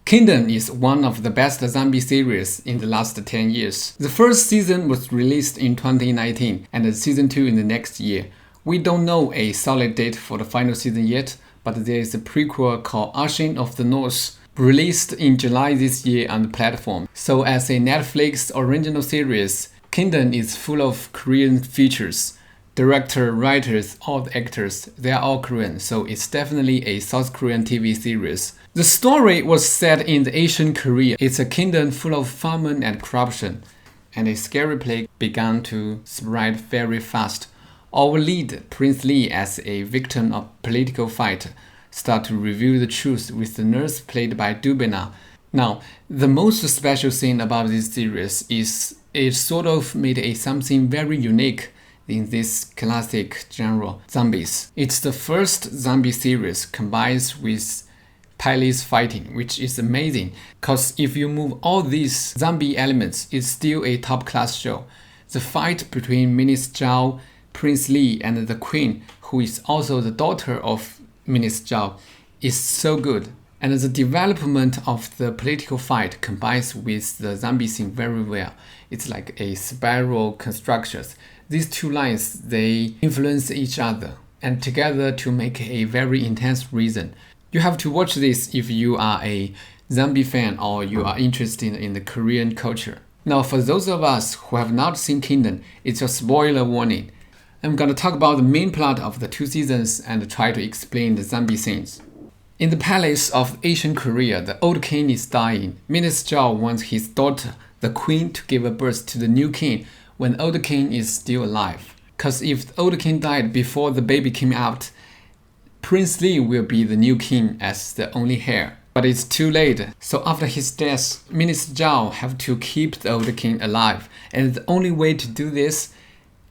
Kingdom is one of the best zombie series in the last 10 years. The first season was released in 2019 and the season 2 in the next year. We don't know a solid date for the final season yet, but there is a prequel called Ashen of the North, released in July this year on the platform. So as a Netflix original series, Kingdom is full of Korean features. Director, writers, all the actors, they are all Korean, so it's definitely a South Korean TV series. The story was set in the Asian Korea. It's a kingdom full of famine and corruption, and a scary plague began to spread very fast. Our lead, Prince Lee, as a victim of political fight, start to reveal the truth with the nurse played by Dubena. Now, the most special thing about this series is it sort of made a something very unique in this classic genre, zombies. It's the first zombie series combined with palace fighting, which is amazing, because if you move all these zombie elements, it's still a top-class show. The fight between Minister Zhao, Prince Lee, and the Queen, who is also the daughter of Minister Zhao, is so good. And the development of the political fight combines with the zombie scene very well. It's like a spiral construction. These two lines, they influence each other and together to make a very intense reason. You have to watch this if you are a zombie fan or you are interested in the Korean culture. Now, for those of us who have not seen Kingdom, it's a spoiler warning. I'm gonna talk about the main plot of the 2 seasons and try to explain the zombie scenes. In the palace of Asian Korea, the old king is dying. Minister Zhao wants his daughter, the queen, to give birth to the new king when the old king is still alive. Because if the old king died before the baby came out, Prince Lee will be the new king as the only heir. But it's too late, so after his death, Minister Zhao have to keep the old king alive, and the only way to do this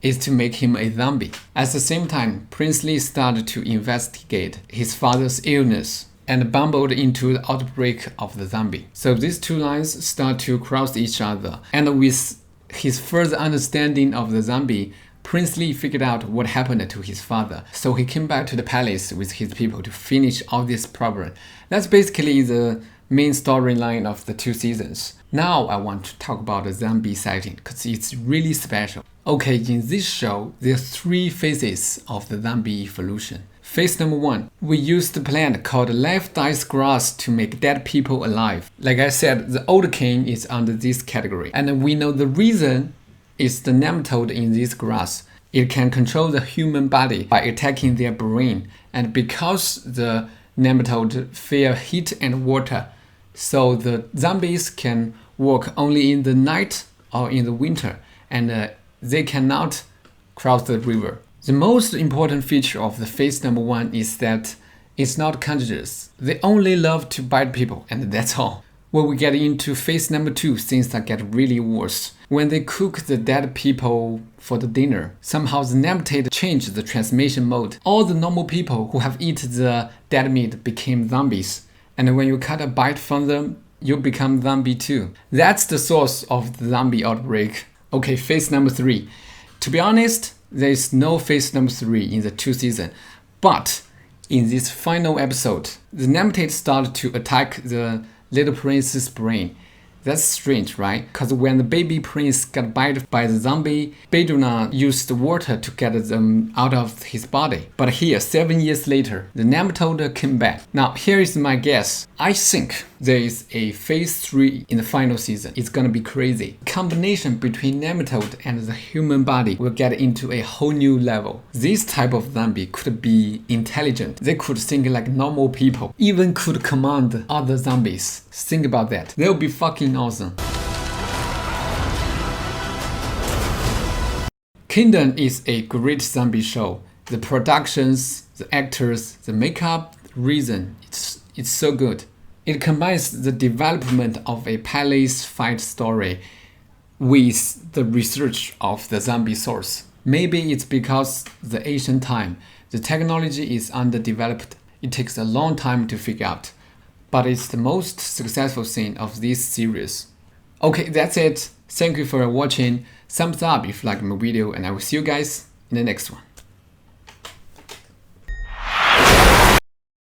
is to make him a zombie. At the same time, Prince Lee started to investigate his father's illness and bumbled into the outbreak of the zombie. So these two lines start to cross each other, and with his further understanding of the zombie, Prince Lee figured out what happened to his father, so he came back to the palace with his people to finish all this problem. That's basically the main storyline of the 2 seasons. Now I want to talk about the zombie sighting, because it's really special. Okay, in this show, there are 3 phases of the zombie evolution. Phase number 1, we use the plant called life dice grass to make dead people alive. Like I said, the old king is under this category, and we know the reason is the nematode in this grass. It can control the human body by attacking their brain, and because the nematode fear heat and water, so the zombies can walk only in the night or in the winter, and they cannot cross the river. The most important feature of the phase number 1 is that it's not contagious. They only love to bite people, and that's all. When we get into phase number 2, things get really worse. When they cook the dead people for the dinner, somehow the nematode changed the transmission mode. All the normal people who have eaten the dead meat became zombies. And when you cut a bite from them, you become zombie too. That's the source of the zombie outbreak. Okay, phase number 3. To be honest, there is no phase number 3 in the 2 seasons. But in this final episode, the nematode started to attack the little prince's brain. That's strange, right? Because when the baby prince got bitten by the zombie, Beduna used water to get them out of his body. But here, 7 years later, the nematode came back. Now, here is my guess. I think there is a phase 3 in the final season. It's gonna be crazy. Combination between nematode and the human body will get into a whole new level. This type of zombie could be intelligent. They could think like normal people. Even could command other zombies. Think about that. They'll be fucking awesome. Kingdom is a great zombie show. The productions, the actors, the makeup, the reason, it's so good. It combines the development of a palace fight story with the research of the zombie source. Maybe it's because the Asian time, the technology is underdeveloped. It takes a long time to figure out. But it's the most successful thing of this series. Okay, that's it. Thank you for watching. Thumbs up if you like my video, and I will see you guys in the next one.